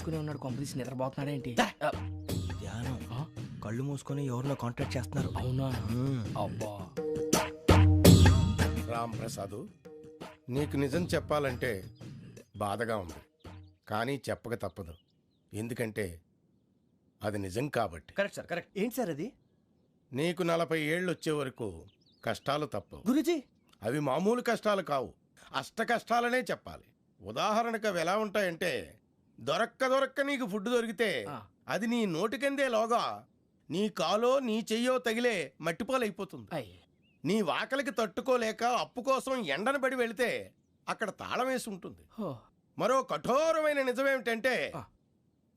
మూసుకునే ఉన్నాడు, కొంపదీసి నిద్రపోతున్నాడు ఏంటి? ధ్యానం. కళ్ళు మూసుకొని ఎవరినో కాంటాక్ట్ చేస్తున్నారు. అవునా? అబ్బా. రామ్ ప్రసాద్, నీకు నిజం చెప్పాలంటే బాధగా ఉంది, కానీ చెప్పక తప్పదు. ఎందుకంటే అది నిజం కాబట్టి. Correct sir, correct. ఏంటి సార్ అది? నీకు 40 ఏళ్ళు వచ్చే వరకు కష్టాలు తప్పవు గురూజీ. అవి మామూలు కష్టాలు కావు, అష్ట కష్టాలనే చెప్పాలి. ఉదాహరణకు అవి ఎలా ఉంటాయంటే, దొరక్క నీకు ఫుడ్ దొరికితే అది నీ నోటికందే లోగా నీ కాలో నీ చెయ్యో తగిలే మట్టిపాలైపోతుంది. నీ వాకలికి తట్టుకోలేక అప్పు కోసం ఎండను పడి వెళితే అక్కడ తాళం వేసి ఉంటుంది. మరో కఠోరమైన నిజమేమిటంటే,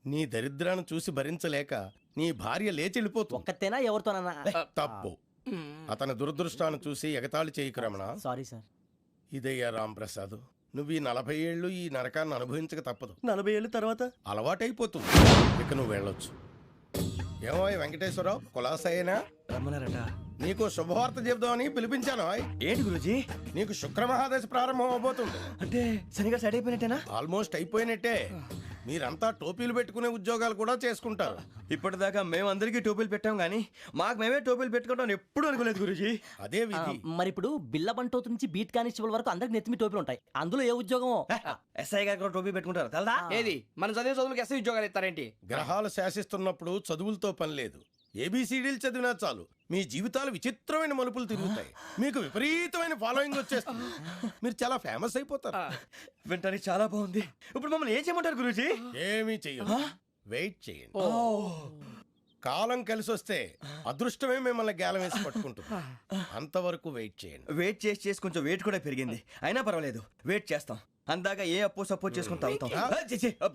నీ దరిద్రాన్ని చూసి భరించలేక నీ భార్య లేచి వెళ్ళిపోతుంది. ఒక్కతేనా ఎవరితోనన్నా? తప్పు. అతని దురదృష్టాన్ని చూసి ఎగతాళి చేయకు రమణ. Sorry sir. ఇదయ్యా రాంప్రసాద్, నువ్వు ఈ 40 ఏళ్ళు ఈ నరకాన్ని అనుభవించక తప్పదు. 40 ఏళ్ళ తర్వాత అలవాటైపోతుంది. ఇక నువ్వు వెళ్ళొచ్చు. ఏమో వెంకటేశ్వరరావు, కులాసైనా రమ్మన్నారట. నీకు శుభవార్త చెబుదామని పిలిపించాను. ఏంటి గురూజీ? నీకు శుక్రమహాదశ ప్రారంభం అవబోతుంది. అంటే శనిగా సెట్ అయిపోయినట్టేనా? ఆల్మోస్ట్ అయిపోయినట్టే. మీరంతా టోపీలు పెట్టుకునే ఉద్యోగాలు కూడా చేసుకుంటారు. ఇప్పటిదాకా మేమందరికీ టోపీలు పెట్టాం గానీ మాకు మేమే టోపీలు పెట్టుకుంటాం ఎప్పుడు అనుకోలేదు గురూజీ. అదే విధి. మరి ఇప్పుడు బిల్ల బంటోతు నుంచి బీట్ కానిస్టేబుల్ వరకు అందరికి నెత్తిమి టోపీలు ఉంటాయి. అందులో ఏ ఉద్యోగం? ఎస్ఐ గారు కూడా టోపీ పెట్టుకుంటారు తెలదా? ఏది మన చదివే చదువులకు ఎస్ఐ ఉద్యోగాలు ఇస్తారేంటి? గ్రహాలు శాసిస్తున్నప్పుడు చదువులతో పని లేదు. ఏబిసిడీలు చదివినా చాలు మీ జీవితాలు విచిత్రమైన మలుపులు తిరుగుతాయి. మీకు విపరీతమైన ఫాలోయింగ్ వచ్చేస్తుంది. మీరు చాలా ఫేమస్ అయిపోతారు. వింటానికి చాలా బాగుంది. ఇప్పుడు మమ్మల్ని ఏం చేయమంటారు గురూజీ? ఏమీ చెయ్యదు, వెయిట్ చేయండి. కాలం కలిసి వస్తే అదృష్టమే మిమ్మల్ని గేలం వేసి పట్టుకుంటుంది. అంతవరకు వెయిట్ చేయండి. వెయిట్ చేసి కొంచెం వెయిట్ కూడా పెరిగింది. అయినా పర్వాలేదు, వెయిట్ చేస్తాం. అందాక ఏ అప్పు సపోర్ట్ చేసుకుని తాగుతాం,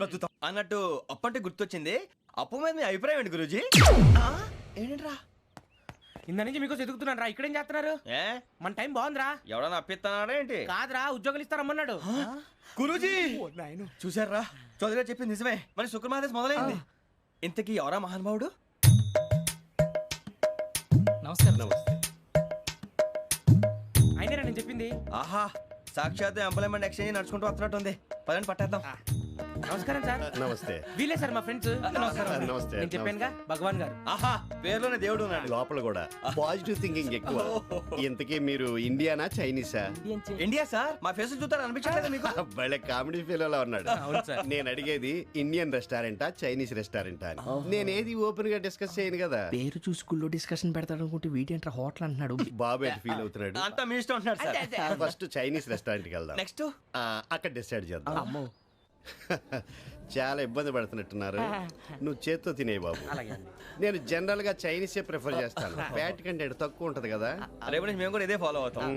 బ్రతుకుతాం అన్నట్టు. అప్పు అంటే గుర్తొచ్చింది. అప్పు మీద మీ అభిప్రాయం ఏంటి గురూజీ? ఏంటరా ఇంత నుంచి మీకు ఎదుగుతున్నాను రా. ఇక్కడేం చేస్తున్నారు? మన టైం బాగుందిరా. ఎవడన్నా అప్పిస్తున్నాడా ఏంటి? కాదురా, ఉద్యోగాలు ఇస్తారమ్మన్నాడు గురూజీ. చూసారా, చౌదరిగా చెప్పింది నిజమే. మరి శుక్రమహాదేశ్ మొదలైంది. ఇంతకీ ఎవరా మహానుభావుడు? నమస్కారం. అయినరా నేను చెప్పింది? ఆహా, సాక్షాత్ ఎంప్లాయ్మెంట్ ఎక్స్చేంజ్ నడుచుకుంటూ వస్తున్నట్టు ఉంది. పదండి పట్టేద్దాం. నమస్కారం సార్. నమస్తే. వీలే సార్ మా ఫ్రెండ్స్. నమస్తే. నేను చెప్పానుగా, భగవాన్ గారు. ఆహా, పేర్లోనే దేవుడు ఉన్నాడు. లోపల కూడా పాజిటివ్ థింకింగ్ ఎక్కువ. ఇంతకీ మీరు ఇండియానా చైనీసా? India sir. మా ఫేస్ చూస్తారు అనిపించలేదు మీకు? భలే కామెడీ ఫీల్ అలా ఉన్నాడు. నేను అడిగేది ఇండియన్ రెస్టారెంటా చైనీస్ రెస్టారెంటా అని. నేనేది ఓపెన్ గా డిస్కస్ చేయను కదా. పేరు చూసి స్కూల్లో డిస్కషన్ పెడతాడు అనుకుంటే వీటేంట్రా హోటల్ అంటున్నాడు. బాబు ఎట్ ఫీల్ అవుతున్నాడు? అంతా మీ ఇష్టం అంటున్నాడు సార్. ఫస్ట్ చైనీస్ రెస్టారెంట్ కి వెళ్దాం. నెక్స్ట్ అక్కడ డిసైడ్ చేద్దాం. చాలా ఇబ్బంది పడుతున్నట్టున్నారు. నువ్వు చేత్తో తినే బాబు. నేను జనరల్ గా చైనీసే ప్రిఫర్ చేస్తాను. ఫ్యాట్ కంటెంట్ తక్కువ ఉంటది కదా. రేపు నుంచి మేము కూడా ఇదే ఫాలో అవుతాం.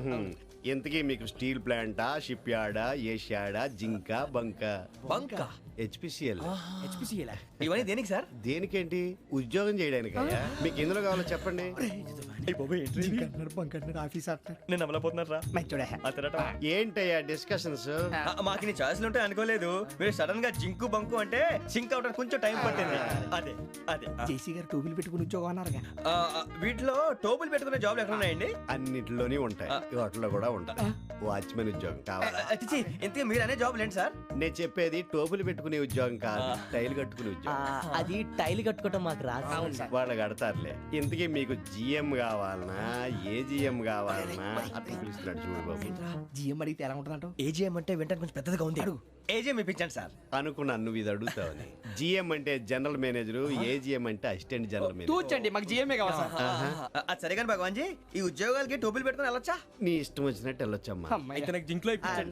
ఎంతకీ మీకు స్టీల్ ప్లాంటా, షిప్ యార్డా, ఏషియాడా, జింక, బంకా? బంకా, హెచ్పిసిఎల్. ఇవన్నీ దేనికి సార్? దేనికేంటి? ఉద్యోగం చేయడానికి. మీకు ఎందులో కావాలో చెప్పండి. నేను అమలపోతున్నారా? ఏంటయ్యా డిస్కషన్స్? మాకు నీ ఛాయిస్లు ఉంటాయి అనుకోలేదు. మీరు సడన్ గా జింకు బంకు అంటే సింక్ అవడానికి కొంచెం టైం పట్టింది. అదే అదే జేసీ గారు టోపీలు పెట్టుకుని ఉద్యోగం అన్నారుగా. వీటిలో టోపులు పెట్టుకునే జాబ్లు ఎక్కడ ఉన్నాయండి? అన్నిటిలోనే ఉంటాయి, వాటిలో కూడా ఉంటాయి. వాచ్మెన్ ఉద్యోగం కావాలా? ఇంతకీ మీరు అనే జాబ్ ఏంటి సార్? నేను చెప్పేది టోపులు పెట్టుకునే ఉద్యోగం కాదు, టైల్ కట్టుకునే ఉద్యోగం. అది టైల్ కట్టుకోవటం మాకు రాదు. వాళ్ళు కడతారులే. ఇంతకీ మీకు జిఎం కావాలనా, ఏ జిఎం కావాలనా? అట్లా పిలుస్తున్నాడు చూడు బాబు. జిఎం అడిగితే ఎలా ఉంటుందంట? ఏజీఎం అంటే వింటానికి కొంచెం పెద్దదిగా ఉంది. ఏజీఎం ఇప్పించండి సార్. అనుకున్నాను నువ్వు ఇది అడుగుతావని. జిఎం అంటే జనరల్ మేనేజర్, ఏజిఎం అంటే అసిస్టెంట్ జనరల్ మేనేజర్. తూచండి, మాకు జిఎంఏ కావాలి సార్. అది సరే కానీ భగవాన్ జీ, ఈ ఉద్యోగాలకి టోపులు పెట్టుకుని వెళ్ళొచ్చా? నీ ఇష్టం వచ్చినట్టు వెళ్ళొచ్చమ్మా.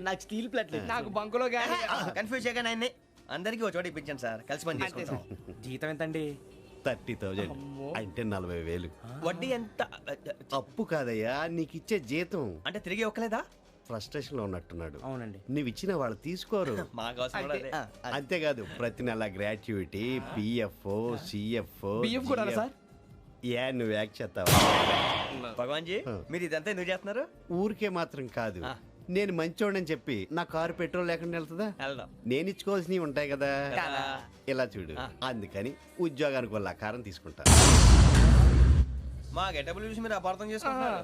నాకు స్టీల్ ప్లేట్, నాకు బంకులో గానీ. కన్ఫ్యూజ్ చేయగానే ఆయన్ని అందరికీ ఒక చోట ఇప్పించండి సార్, కలిసి పని చేసుకుంటాం. జీతం ఎంతండి? 30,000 అంటే 40,000. వడ్డీ ఎంత? అప్పు కాదయ్యా, నీకు ఇచ్చే జీతం. అంటే తిరిగి ఒక్కలేదా? ఫ్రస్ట్రేషన్ లో ఉన్నట్టున్నాడు. అవునండి. నువ్వు ఇచ్చిన వాళ్ళు తీసుకోరు. మాకు అవసరం కూడా అదే. అంతేకాదు ప్రతి నెల గ్రాట్యుటీ, పిఎఫ్, సిఎఫ్. బియ్యం కూడా సార్? ఏ నువ్వు యాక్ట్ చేస్తావా? భగవాన్ జీ, మీరు ఇదంతా ఎందుకు చేస్తున్నారు? ఊరికే మాత్రం కాదు, నేను మంచోడని చెప్పి నా కారు పెట్రోల్ లేకుండా వెళ్తుందా? వెళ్దాం. నేను ఇచ్చుకోవాల్సినవి ఉంటాయి కదా. ఇలా చూడు, అందుకని ఉద్యోగానికి వాళ్ళ ఆకారం తీసుకుంటా. మా గెటబుల్ చూసి మీరు అపార్థం చేసుకుంటున్నారు.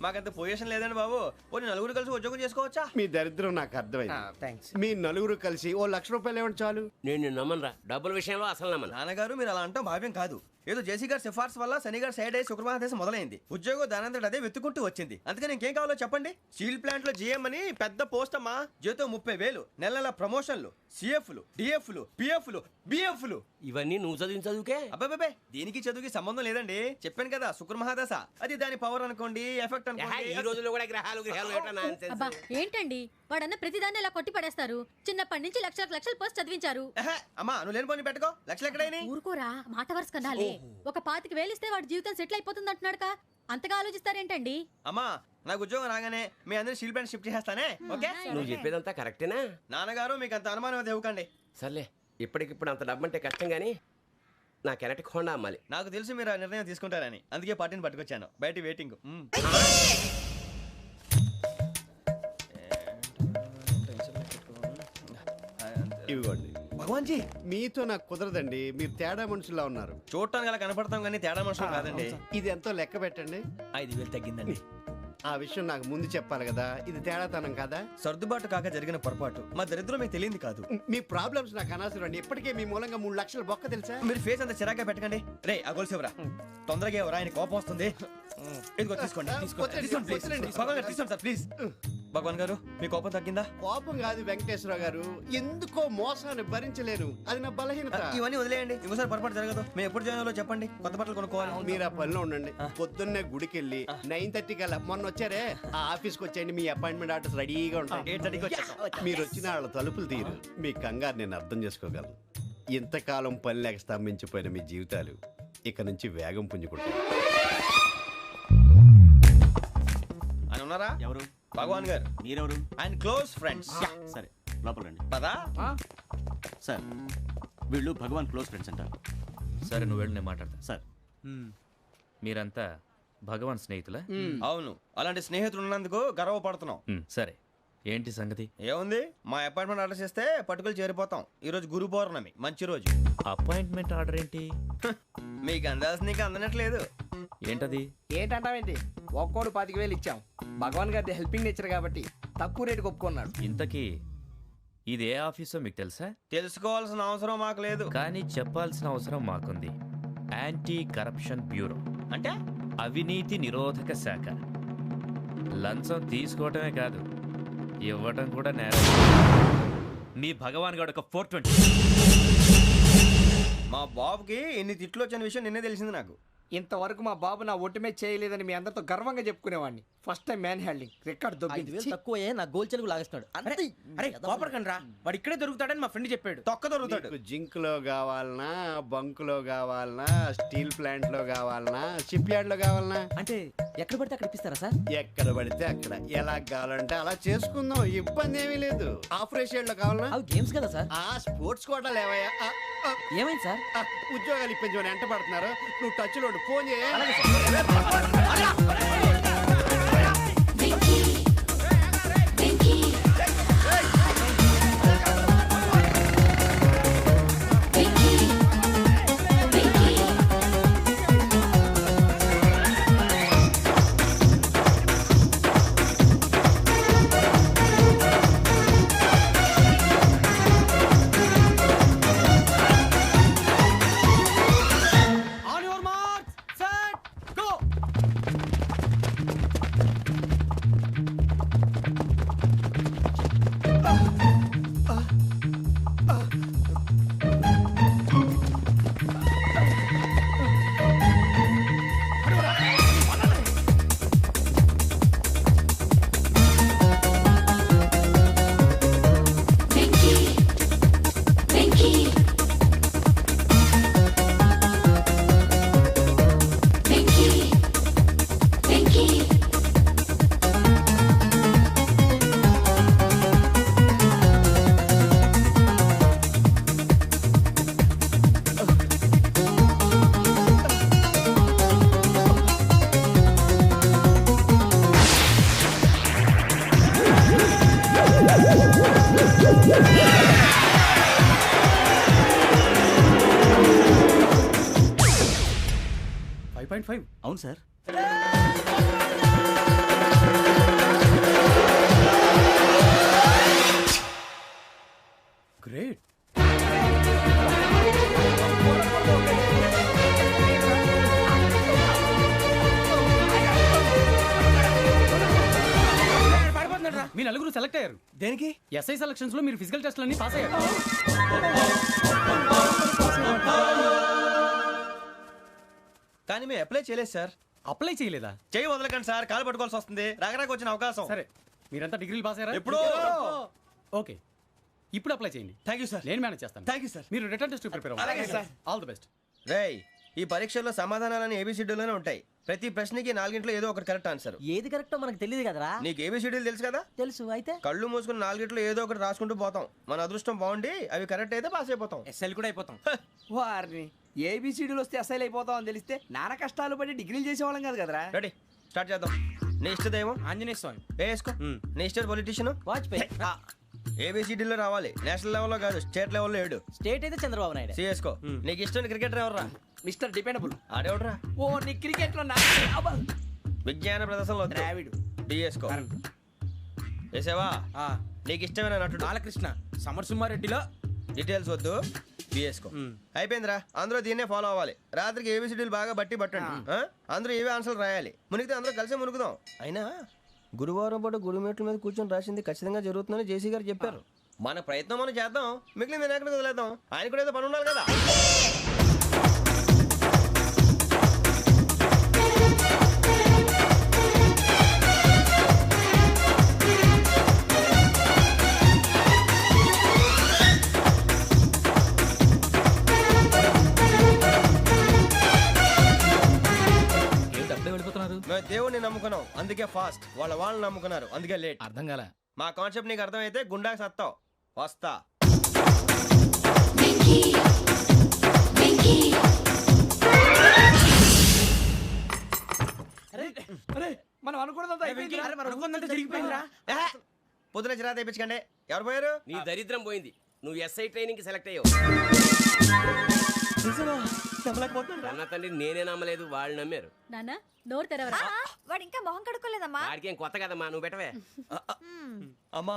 మాకంత పొజిషన్ లేదండి బాబు. పోనీ నలుగురు కలిసి ఉద్యోగం చేసుకోవచ్చా? మీ దరిద్రం నాకు అర్థమైంది. థ్యాంక్స్. మీ నలుగురు కలిసి ఓ ₹1,00,000 ఇవ్వండి చాలు. నేను నమ్మనరా, డబ్బుల విషయంలో అసలు నమ్మను. నాన్నగారు మీరు అలా అంటాం భావ్యం కాదు. ఏదో జేసీ గారి సిఫార్సు వల్ల శని గారు సైడ్ అయ్యి శుక్రవారం మొదలైంది. ఉద్యోగం దానంతటి అదే వెతుకుంటూ వచ్చింది. అందుకని ఇంకేం కావాలో చెప్పండి. స్టీల్ ప్లాంట్ లో జీఎం అని పెద్ద పోస్ట్ అమ్మా. జీతం 30,000, నెల నెల ప్రమోషన్లు, సిఎఫ్లు, డిఎఫ్లు, పిఎఫ్లు, బిఎఫ్లు. ఇవన్నీ నువ్వు చదివిన చదువుకే. అబ్బాబే దీనికి చదువుకి సంబంధం లేదండి. చెప్పాను కదా శుక్ర మహాదశ. అది దాని పవర్ అనుకోండి, ఎఫెక్ట్ ఈ అనుకోండి. రోజుల్లో కూడా గ్రహాలు ఏటా nonsense. అబ్బా ఏంటండి వాడన్న ప్రతిదాన్ని ఇలా కొట్టి పడేస్తారు. చిన్నప్పటి నుంచి లక్షల పోస్ట్ చదివించారు. అమ్మా నువ్వు లేని పోనీ పెట్టుకో. లక్షలు ఎక్కడైనా ఊరుకోరా, మాట వరుస కదాలే. ఒక 25,000 ఇస్తే వాడి జీవితం సెటిల్ అయిపోతుంది అంటున్నాడుగా. అంతగా ఆలోచిస్తారేంటండి? అమ్మా నాకు ఉద్యోగం రాగానే మీ అందరి స్టీల్ ప్లాంట్ షిఫ్ట్ చేస్తానే. ఓకే నువ్వు చెప్పేదంతా కరెక్టేనా? నాన్నగారు మీకు అంత అనుమానం అది ఇవ్వకండి. సర్లే, ఇప్పటికిప్పుడు అంత డబ్బు అంటే కష్టం గానీ నాకు ఎలక్ట్రిక్ హోండా అమ్మాలి. నాకు తెలుసు మీరు ఆ నిర్ణయం తీసుకుంటారని, అందుకే పార్టీని పట్టుకొచ్చాను. బయట వెయిటింగ్. ఇవ్వండి. భగవాన్ జీ మీతో నాకు కుదరదండి. మీరు తేడా మనుషుల్లా ఉన్నారు. చూడటానికి అలా కనపడతాం కానీ తేడా మనుషులు కాదండి. ఇది ఎంతో లెక్క పెట్టండి. 5,000 తగ్గిందండి. ఆ విషయం నాకు ముందు చెప్పాలి కదా. ఇది తేడాతనం కదా. సర్దుబాటు కాక జరిగిన పొరపాటు. మా దరిద్రం మీకు తెలియంది కాదు. మీ ప్రాబ్లమ్స్ నాకు అనవసరం అండి. ఇప్పటికే మీ మూలంగా 3 లక్షల బొక్క తెలుసా. మీరు ఫేస్ అంత చిరాగ్గా పెట్టకండి. రే ఆ గొలుసు ఎవరా? తొందరగా ఎవరా? ఆయన కోపం వస్తుంది. ఇదిగో తీసుకోండి. తీసుకోండి ప్లీజ్. భగవాన్ గారు తీసుకోండి సార్ ప్లీజ్. భగవాన్ గారు మీ కోపం తగ్గిందా? కోపం కాదు వెంకటేశ్వర గారు, ఎందుకో మోసాన్ని భరించలేను. అది నా బలహీనత. ఇవన్నీ వదిలేయండి. ఇంకోసారి పొరపాటు జరగదు. మేము ఎప్పుడు జాయిన్ అవ్వాలో చెప్పండి. కొత్త బట్టలు కొనుక్కోవాలి. మీరు ఆ పనిలో ఉండండి. పొద్దున్నే గుడికి వెళ్ళి 9:30 కల్లా, మొన్న వచ్చారే ఆ ఆఫీస్కి వచ్చేయండి. మీ అపాయింట్మెంట్ ఆర్డర్స్ రెడీగా ఉంటాయి. 8:30కి వచ్చేస్తాం. మీరు వచ్చిన వాళ్ళ తలుపులు తీరు. మీ కంగారు నేను అర్థం చేసుకోగలను. ఇంతకాలం పని లేక స్తంభించిపోయిన మీ జీవితాలు ఇక నుంచి వేగం పుంజుకుంటాయి. ఆయన ఉన్నారా? ఎవరు? భగవాన్ గారు. మీరెవరు? ఆయన క్లోజ్ ఫ్రెండ్స్. సరే లోపల రండి. పదా సార్ వీళ్ళు భగవాన్ క్లోజ్ ఫ్రెండ్స్ అంటారు. సరే నువ్వు వెళ్ళి నేను మాట్లాడతా. సార్ మీరంతా భగవాన్ స్నేహితులా? అవును, అలాంటి స్నేహితులు ఉన్నందుకు గర్వపడుతున్నాం. సరే ఏంటి సంగతి? ఏముంది, మా అపాయింట్మెంట్ ఆర్డర్ చేస్తే పట్టుకులు చేరిపోతాం. ఈ రోజు గురు పౌర్ణమి, మంచి రోజు. అపాయింట్మెంట్ ఆర్డర్ ఏంటి? మీకు అందాల్సిన నీకు అందనట్లేదు. ఏంటది? ఏంటంటావేంటి? ఒక్కోడు 25,000 ఇచ్చాం. భగవాన్ గారి హెల్పింగ్ నేచర్ కాబట్టి తక్కువ రేటుకి ఒప్పుకున్నాడు. ఇంతకీ ఇది ఏ ఆఫీసో మీకు తెలుసా? తెలుసుకోవాల్సిన అవసరం మాకు లేదు, కానీ చెప్పాల్సిన అవసరం మాకుంది. యాంటీ కరప్షన్ బ్యూరో అంటే అవినీతి నిరోధక శాఖ. లంచం తీసుకోవటమే కాదు, ఇవ్వటం కూడా నేరం. మీ భగవాన్ గారు ఒక 420. మా బాబుకి ఎన్ని తిట్లు వచ్చిన విషయం నిన్నే తెలిసింది నాకు. ఇంతవరకు మా బాబు నా ఒట్టుమే చేయలేదని మీ అందరితో గర్వంగా చెప్పుకునేవాడిని. First time man handing record 5,000 తక్కువే నా గోల్ చెలుగు లాగేస్తున్నాడు. అరే కోపడకండి రా, వాడు ఇక్కడే దొరుకుతాడని మా ఫ్రెండ్ చెప్పాడు. తొక్క దొరుకుతాడు. మీకు జింక్ లో కావాలనా, బంక్ లో కావాలనా, స్టీల్ ప్లాంట్ లో కావాలనా, షిప్ యార్డ్ లో కావాలనా? అంటే ఎక్కడ పడితే అక్కడ ఇప్పిస్తారా సార్? ఎక్కడ పడితే అక్కడ, ఎలా కావాలంటే అలా చేసుకుందాం. ఇబ్బంది ఏమీ లేదు. ఆపరేషన్ లో కావాలనా? అవి గేమ్స్ కదా సార్. ఆ స్పోర్ట్స్ కోటా లేవయ్యా. ఏమైంది సార్? ఉద్యోగాలు ఇప్పించమని ఎంట పడుతున్నారు. నువ్వు టచ్ లో ఫోన్ చేయ. 1.5. అవును సార్. గ్రేట్. మీ నలుగురు సెలెక్ట్ అయ్యారు. దేనికి? ఎస్ఐ సెలక్షన్స్ లో మీరు ఫిజికల్ టెస్ట్ అన్ని పాస్ అయ్యారు. కానీ మేము అప్లై చేయలేదు సార్. అప్లై చేయలేదా? చేయి వదలకండి సార్, కాలు పట్టుకోవాల్సి వస్తుంది. రాగరాకు వచ్చిన అవకాశం. సరే, మీరంతా డిగ్రీలు పాస్ అయ్యారా? ఎప్పుడో. ఓకే, ఇప్పుడు అప్లై చేయండి. Thank you sir. నేను మేనేజ్ చేస్తాను. Thank you sir. మీరు రిటర్న్ టెస్ట్ ప్రిపేర్ అవ్వండి. అలాగే సార్. All the best. రేయ్, ఈ పరీక్షల్లో సమాధానాలని ఏబిసిడ్యూల్లోనే ఉంటాయి. ప్రతి ప్రశ్నకి 4 ఏదో ఒకటి కరెక్ట్ ఆన్సర్. ఏది కరెక్టో మనకు తెలియదు కదరా. నీకు ఏబిసిడ్యూల్ తెలుసు కదా? తెలుసు. అయితే కళ్ళు మూసుకుని 4 ఏదో ఒకటి రాసుకుంటూ పోతాం. మన అదృష్టం బాగుండి అవి కరెక్ట్ అయితే పాస్ అయిపోతాం. ఎస్ఎల్ కూడా అయిపోతాం. వారిని ఏబిసిడీలు వస్తే అసైల్ అయిపోతాం అని తెలిస్తే నాన్న కష్టాలు పడి డిగ్రీలు చేసేవాళ్ళం కాదు కదరా. రెడీ, స్టార్ట్ చేద్దాం. నీ ఇష్టదేమో ఆంజనేయ స్వామి. వేసుకో. నీ ఇష్ట పొలిటీషియన్ వాజ్పేయి. ఏబిసిడీలో రావాలి. నేషనల్ లెవెల్లో కాదు, స్టేట్ లెవెల్లో 7. స్టేట్ అయితే చంద్రబాబు నాయుడు. సిఎస్కో. నీకు ఇష్టం క్రికెటర్ ఎవర్రా? Mister dependable. ఆడేవడరా? ఓ నీ క్రికెట్ లో విజ్ఞాన ప్రదర్శనలో ద్రావిడు. డిఎస్కో. వేసావా? నీకు ఇష్టమైన నటుడు? బాలకృష్ణ. సమర్సింహారెడ్డిలో డీటెయిల్స్ వద్దు, బిఎస్కో. అయిపోయిందిరా. అందరూ దీన్నే ఫాలో అవ్వాలి. రాత్రికి ఏబిసిడీలు బాగా బట్టి పట్టండి. అందరూ ఏవే ఆన్సర్లు రాయాలి. మునిగితే అందరూ కలిసి మునుగుదాం. అయినా గురువారం పాటు గురుమేట్ల మీద కూర్చొని రాసింది ఖచ్చితంగా జరుగుతుందని జేసీ గారు చెప్పారు. మన ప్రయత్నం మనం చేద్దాం, మిగిలింది ఎక్కడికి వదిలేద్దాం. ఆయన కూడా ఏదో పని ఉండాలి కదా. మేము దేవుడిని నమ్ముకున్నాం, అందుకే ఫాస్ట్. వాళ్ళని నమ్ముకున్నారు, అందుకే లేట్. అర్థం కాలే. మా కాన్సెప్ట్ నీకు అర్థమైతే గుండాకి సత్తావు. వస్తా. మనం అనుకున్నదంతా జరిగిపోయిందిరా. పొద్దున చిరా తెప్పించకండి. ఎవరు పోయారు? నీ దరిద్రం పోయింది. నువ్వు ఎస్ఐ ట్రైనింగ్ కి సెలెక్ట్ అయ్యావు. అన్న తండ్రి నేనే నమ్మలేదు, వాళ్ళు నమ్మారు. నాన్న నోరు తెరవరా. వాడు ఇంకా మొహం కడుక్కోలేదమ్మా. వాడికి ఏం కొత్త కదమ్మా, నువ్వు పెట్టవే. అమ్మా,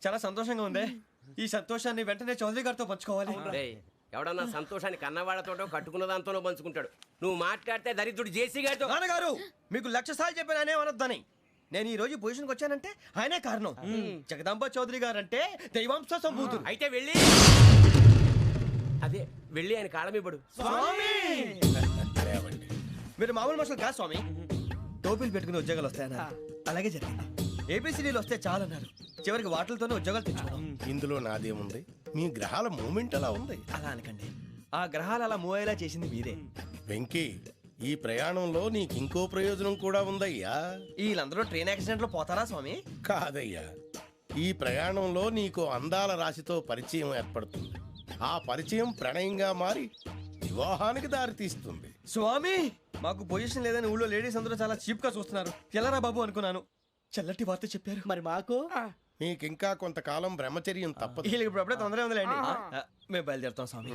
చాలా సంతోషంగా ఉంది. ఈ సంతోషాన్ని వెంటనే చౌదరి గారితో పంచుకోవాలి. ఎవడన్నా సంతోషాన్ని కన్నవాళ్లతోటో కట్టుకున్న దాంతోనో పంచుకుంటాడు. నువ్వు మాట్లాడితే దరిద్రుడు జేసీ గారితో. నాన్నగారు, మీకు 1,00,000 సార్లు చెప్పాను అనే అనొద్దని. నేను ఈ రోజు పొజిషన్కి వచ్చానంటే ఆయనే కారణం. జగదాంబ చౌదరి గారు అంటే దైవాంశ సంభూతుడు. అయితే వెళ్ళి అదే వెళ్ళి ఆయన కాళ్ళమివ్వడు. మీరు మామూలు మనుషులు కాదు స్వామి. టోపీలు పెట్టుకుని ఉద్యోగాలు వస్తాయన్నారు, అలాగే జరిగింది. ఏబిసిడీలు వస్తే చాలన్నారు, చివరికి వాటిలతోనే ఉద్యోగాలు తెచ్చుకున్నాం. ఇందులో నాదేముంది? మీ గ్రహాల మూమెంట్ అలా ఉంది. అలా అనకండి, ఆ గ్రహాలు అలా మూవ్ అయ్యేలా చేసింది మీరే. వెంకీ, ఈ ప్రయాణంలో నీకు ఇంకో ప్రయోజనం కూడా ఉందయ్యా. వీళ్ళందరూ ట్రైన్ యాక్సిడెంట్ లో పోతారా స్వామి? కాదయ్యా, ఈ ప్రయాణంలో నీకు అందాల రాశితో పరిచయం ఏర్పడుతుంది. ఆ పరిచయం ప్రణయంగా మారి వివాహానికి దారితీస్తుంది. స్వామి, మాకు పొజిషన్ లేదని ఊళ్ళో లేడీస్ అందరూ చాలా చీప్ గా చూస్తున్నారు. ఎలారా బాబు అనుకున్నాను. చల్లటి వార్త చెప్పారు. మరి మాకు నీకింకా కొంతకాలం బ్రహ్మచర్యం తప్పదు. వీళ్ళకి ఇప్పుడు అప్పుడే తొందరగా ఉందిలేండి. మేము బయలుదేరుతాం స్వామి.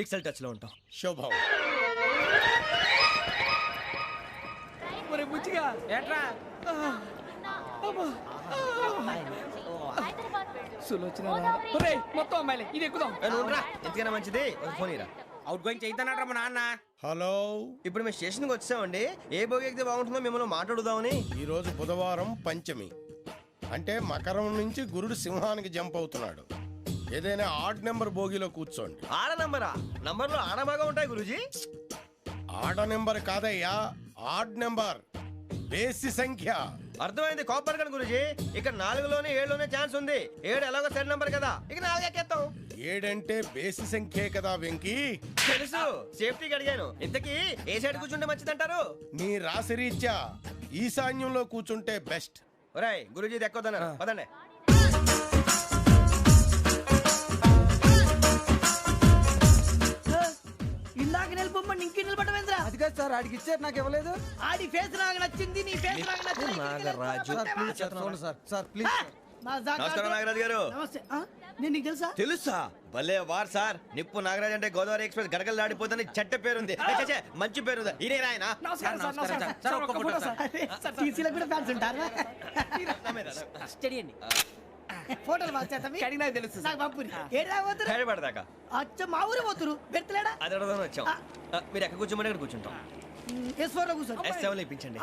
మిక్సెల్ టచ్ లో ఉంటాం. శుభం. మొత్తం అమ్మాయిలే, ఇది ఎక్కుదాం. ఎందుకైనా మంచిది ఫోన్ ఇరా. అవుట్ గోయింగ్ చేద్దానట్రా మా నాన్న. హలో, ఇప్పుడు మేము స్టేషన్కి వచ్చామండి. ఏ బోగి ఎక్కితే బాగుంటుందో మిమ్మల్ని మాట్లాడుదామని. ఈరోజు బుధవారం పంచమి, అంటే మకరం నుంచి గురుడు సింహానికి జంప్ అవుతున్నాడు. ఏదైనా ఆడ్ నెంబర్ బోగిలో కూర్చోండి. ఆడ నంబరా? నంబర్లో ఆడ బాగా ఉంటాయి గురూజీ. ఆడ నెంబర్ కాదయ్యా, ఆడ్ నెంబర్, బేసి సంఖ్య. అర్థమైంది, కాపర్ కానీ గురూజీ. ఇక్కడ 4లోనే 7లోనే ఛాన్స్ ఉంది. 7 ఎలాగో సెడ్ నంబర్ కదా, ఇక 4 ఎక్కేస్తాం. 7 అంటే బేసి సంఖ్యే కదా వెంకీ. తెలుసు, సేఫ్టీకి అడిగాను. ఇంతకీ ఏ సైడ్ కూర్చుంటే మంచిదంటారు? నీ రాశి రీత్యా ఈశాన్యంలో కూర్చుంటే బెస్ట్. ఒరేయ్ గురూజీ దెక్కొద్దన్నారు, పదండి. ఇందాక నిలబొమ్మని ఇంకే నిలబడమేంద్రా? అది కాదు సార్, ఆడికి ఇచ్చారు, నాకు ఇవ్వలేదు. ఆడి ఫేస్ నాకు నచ్చింది, నీ ఫేస్ నాకు నచ్చింది. Nagaraju sir please. నమస్కారం నాగరాజు గారు. నేను నీకు తెలుసా? తెలుసా? భలే వార్ సార్. నిప్పు నాగరాజ్ అంటే గోదావరి ఎక్స్ప్రెస్ గడగలు దాడిపోతుంది చెట్ట పేరుంది. మంచి పేరు. ఇదే ఆయన ఫోటోలు నాకు తెలుసు. నాకు పంపుని పడదాకా అచ్చ మా ఊరు పోతురు పెడతలేడా? అది అడగదాం వచ్చాం. మీరు ఎక్కడ కూర్చోమని అక్కడ కూర్చుంటాం. S4 లో కూర్చో. S7 ఇప్పించండి.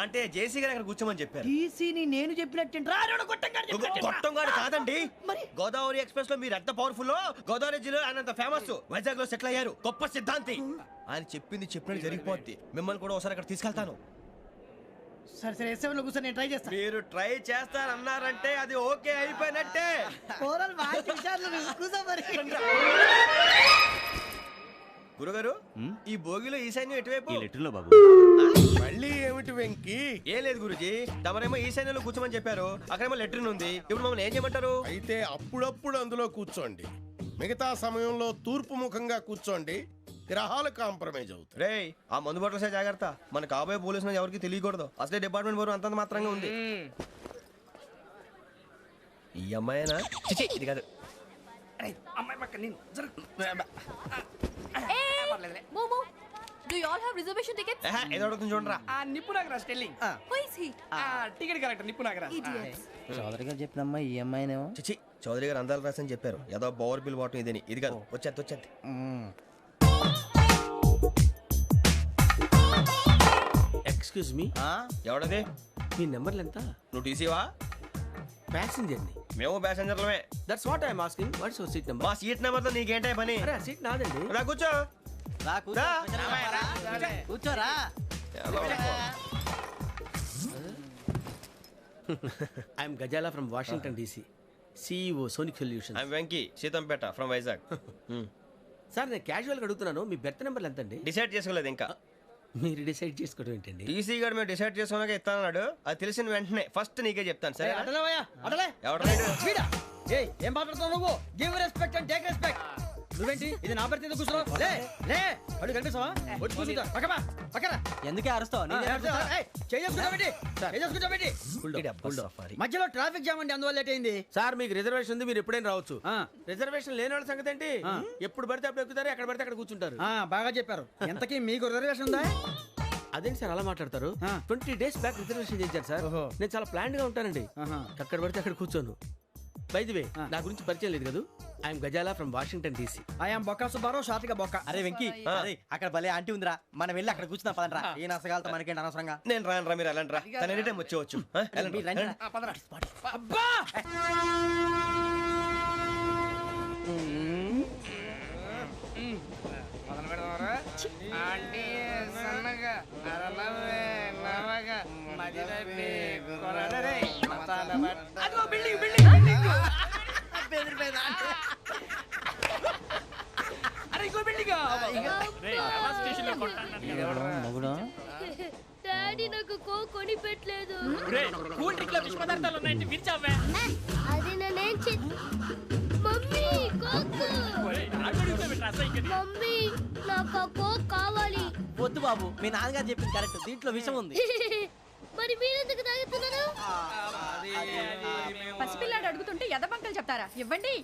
అంటే జేసీ గారు అక్కడ కూర్చోమని చెప్పారు. టీసీని నేను చెప్పినట్టు గొట్టంగాడు కాదండి. గోదావరి ఎక్స్ప్రెస్ లో మీరు ఎంత పవర్ఫుల్, గోదావరి జిల్లా ఆయన ఫేమస్, వైజాగ్ లో సెటిల్ అయ్యారు, గొప్ప సిద్ధాంతి. ఆయన చెప్పింది చెప్పినట్టు జరిగిపోద్ది. మిమ్మల్ని కూడా ఒకసారి అక్కడ తీసుకెళ్తాను. సరే సరే S7 లో కూర్చొని నేను ట్రై చేస్తాను. మీరు ట్రై చేస్తారన్నారంటే అది ఓకే అయిపోయినట్టే. గురుగారు ఈ భోగిలో ఈశాన్యం ఎటువైపు? ఈ లెటర్లో బాబు. మళ్ళీ ఏమిటి వెంకీ? ఏం లేదు గురుజీ, తమరేమో ఈశాన్యంలో కూర్చోమని చెప్పారు, అక్కడేమో లెటర్ ఉంది. ఇప్పుడు మమ్మల్ని ఏం చేయమంటారు? అయితే అప్పుడప్పుడు అందులో కూర్చోండి, మిగతా సమయంలో తూర్పు ముఖంగా కూర్చోండి. గ్రహాలు కాంప్రమైజ్ అవుతాయి. రే ఆ మందు బట్టలసే జాగ్రత్త. మన కాబోయే పోలీసులు ఎవరికి తెలియకూడదు. అసలే డిపార్ట్మెంట్ బోరు అంతంత మాత్రంగా ఉంది. ఈ అమ్మాయినా? చిచి, ఇది కాదు. అమ్మాయి పక్క నేను Momo, do you all have reservation tickets? ఏదో అడుగుతుంది చూడరా. నిప్పు Nagaraj telling. Who is he? Ticket correct నిప్పు నాగరాజ్. చౌదరి గారు చెప్పినమ్మా ఈ అమ్మాయినేమో. చిచి, చౌదరి గారు అందాలు రాసని చెప్పారు. ఏదో బోర్ బిల్ బాటం ఇదని. ఇది కాదు. వచ్చేది. Excuse me, ఎవడది? మీ నెంబర్లు ఎంత? నువ్వు టీసీవా? ప్యాసింజర్ ని. మేము ప్యాసెంజర్లమే. That's what I'm asking. What's your seat number? మా సీట్ నెంబర్ తో నీకేంటే పని? అరే సీట్ నాదండి. రా కూర్చో. కూర్చోరా. I'm Ghazala from Washington DC, CEO Sonic Solutions. I'm Venky, Seethampeta from Vizag. Sir నేను క్యాజువల్గా అడుగుతున్నాను, మీ బెర్త్ నెంబర్ ఎంత అండి? డిసైడ్ చేసుకోలేదు ఇంకా. మీరు డిసైడ్ చేసుకోవడం ఏంటండి? టీసీ గారు మేము డిసైడ్ చేసుకున్నాక ఇస్తానన్నాడు. అది తెలిసిన వెంటనే ఫస్ట్ నీకే చెప్తాను. సరే ఏం మాట్లాడుతున్నావు నువ్వు? Give respect and take respect. నువ్వేంటి ఇది నా పరిస్థితి ఎందుకు కూర్చున్నావు? లే అడుగు కనిపిస్తావా? వచ్చి కూర్చుంటా. పక్కన ఎందుకే అరుస్తావు? మధ్యలో ట్రాఫిక్ జామ్ అండి, అందువల్ల లేట్ అయింది. సార్ మీకు రిజర్వేషన్ ఉంది, మీరు ఎప్పుడైనా రావచ్చు. రిజర్వేషన్ లేని వాళ్ళ సంగతి ఏంటి? ఎప్పుడు పడితే అప్పుడు ఎక్కుతారు, ఎక్కడ పడితే అక్కడ కూర్చుంటారు. బాగా చెప్పారు. ఎంతకీ మీకు రిజర్వేషన్ ఉందా? అదేంటి సార్ అలా మాట్లాడతారు? 20 days బ్యాక్ రిజర్వేషన్ చేశారు సార్. నేను చాలా ప్లాన్డ్ గా ఉంటానండి. అక్కడ పడితే అక్కడ కూర్చోను. బై ది వే, నా గురించి పరిచయం లేదు కదా. I'm Ghazala from Washington DC. I'm Bokka Subbarao, షాతిక బొక్క. అరే వెంకీ, అక్కడ భలే ఆంటీ ఉందిరా, మనం వెళ్ళి అక్కడ కూర్చున్నా పదనరా. ఏ నసగాలతో మనకేంటి అనవసరంగా. నేను రాను మీరు ఎలాంటి రా. తన ఎనీ టైం వచ్చేవచ్చు. అబ్బా డాడీ నాకు కోక్ కొని పెట్టలేదు. అది నేనేం మమ్మీ కోక్. మమ్మీ నాకు ఆ కోక్ కావాలి. వద్దు బాబు, మీ నాన్నగారు చెప్పింది కరెక్ట్, దీంట్లో విషయం ఉంది. మరి మీరెందుకు తాగుతున్నారు? పసిపిల్లాడు అడుగుతుంటే ఎదబంకలు చెప్తారా? ఇవ్వండి.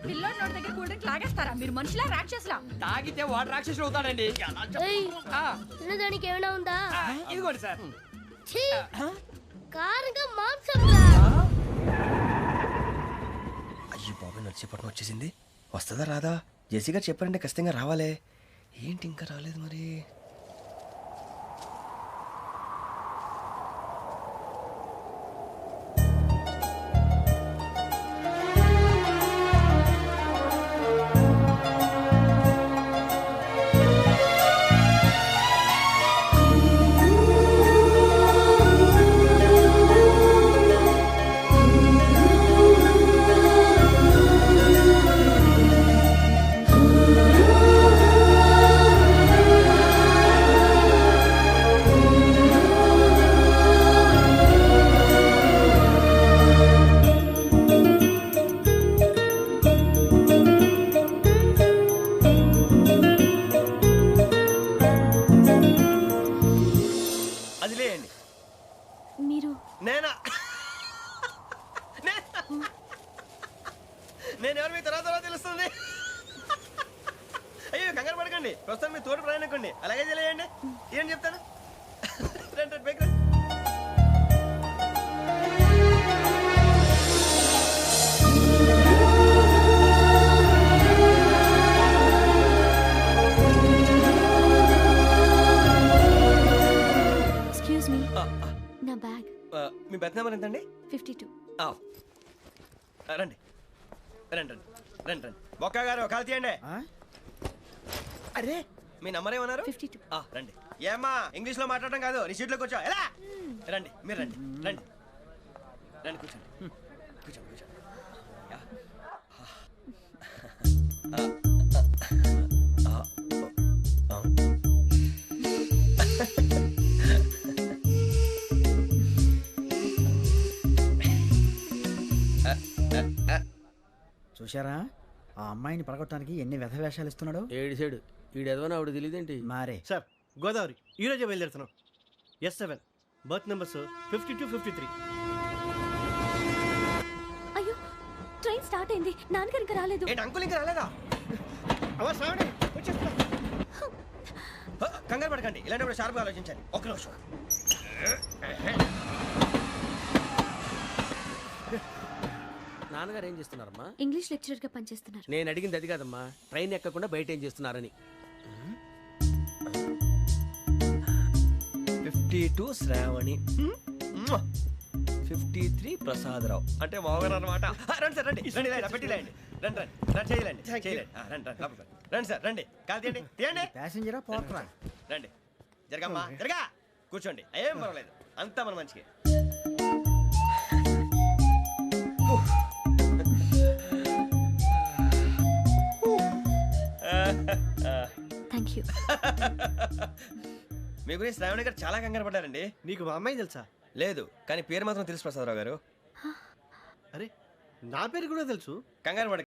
పిల్లోడి నోటి దగ్గర కూల్ డ్రింక్ లాగేస్తారా? మీరు మనుషులా రాక్షసులా? తాగితే వాడు రాక్షసుడు అవుతాడండి. తినడానికి ఏమైనా ఉందా? ఇదిగోండి సార్. కారంగా మాంసం. అయ్యో బాబాయ్, నడిచేపట్నం వచ్చేసింది. వస్తుందా రాదా? జెసి గారు చెప్పారంటే ఖచ్చితంగా రావాలే. ఏంటి ఇంకా రాలేదు మరి? ప్రస్తుతం మీ తోటి ప్రయాణకండి అలాగే తెలియండి ఏం చెప్తాను రండి, రండి, బైక్ రండి. ఎక్స్క్యూజ్ మీ నా బ్యాగ్ మీ బెత్ నెంబర్ ఎంతండి? 52. రండి రండి రండి రండి రండి బొక్క గారు కాల్ తీయండి. అరే మీ నంబర్ ఏమన్నారు? 52. రండి. ఏమ్మా ఇంగ్లీష్ లో మాట్లాడడం కాదు, నీ సీట్లోకి వచ్చా ఎలా రండి, మీరు రండి రండి రండి కూర్చోండి కూర్చోండి కూర్చోండి. యా. చూశారా ఆ అమ్మాయిని పడగొట్టడానికి ఎన్ని వ్యధ వేషాలు ఇస్తున్నాడు. ఏడు సైడు ఈడు ఎదవని ఆవిడ తెలియదేంటి? మారే సార్ గోదావరి ఈ రోజే బయలుదేరుతున్నాం. S7 berth numbers 52, 53. అయ్యో ట్రైన్ స్టార్ట్ అయింది, నాన్నగారు ఇంకా రాలేదు. ఏంటి అంకుల్ ఇంకా రాలేదా? కంగారు పడకండి, ఇలాంటప్పుడు షార్ప్గా ఆలోచించండి. ఒక్క నిమిషం. నాన్నగారు ఏం చేస్తున్నారమ్మా? ఇంగ్లీష్ లెక్చరర్ గా పనిచేస్తున్నారు. నేను అడిగింది అది కాదమ్మా, ట్రైన్ ఎక్కకుండా బయట ఏం చేస్తున్నారని. 52 శ్రావణి, 53 ప్రసాదరావు అంటే మామగారు అనమాట. రండి సార్ రండి రండి ఇలా పెట్టి లేండి రండి రండి రండి చేయలేండి చేయలేండి రండి రండి లోపలికి రండి సార్ రండి కాల్ తీయండి తీయండి. ప్యాసింజరా పోట్రా రండి జరగమ్మా జరగా కూర్చోండి, ఏం పర్వాలేదు అంతా మన మంచికి. Thank you. మీ గురించి శ్రావణి గారు చాలా కంగారు పడ్డారండి. నీకు మా అమ్మాయి తెలుసా? లేదు కానీ పేరు మాత్రం తెలుసు ప్రసాదరావు గారు. అరే నా పేరు కూడా తెలుసు. కంగారు పడ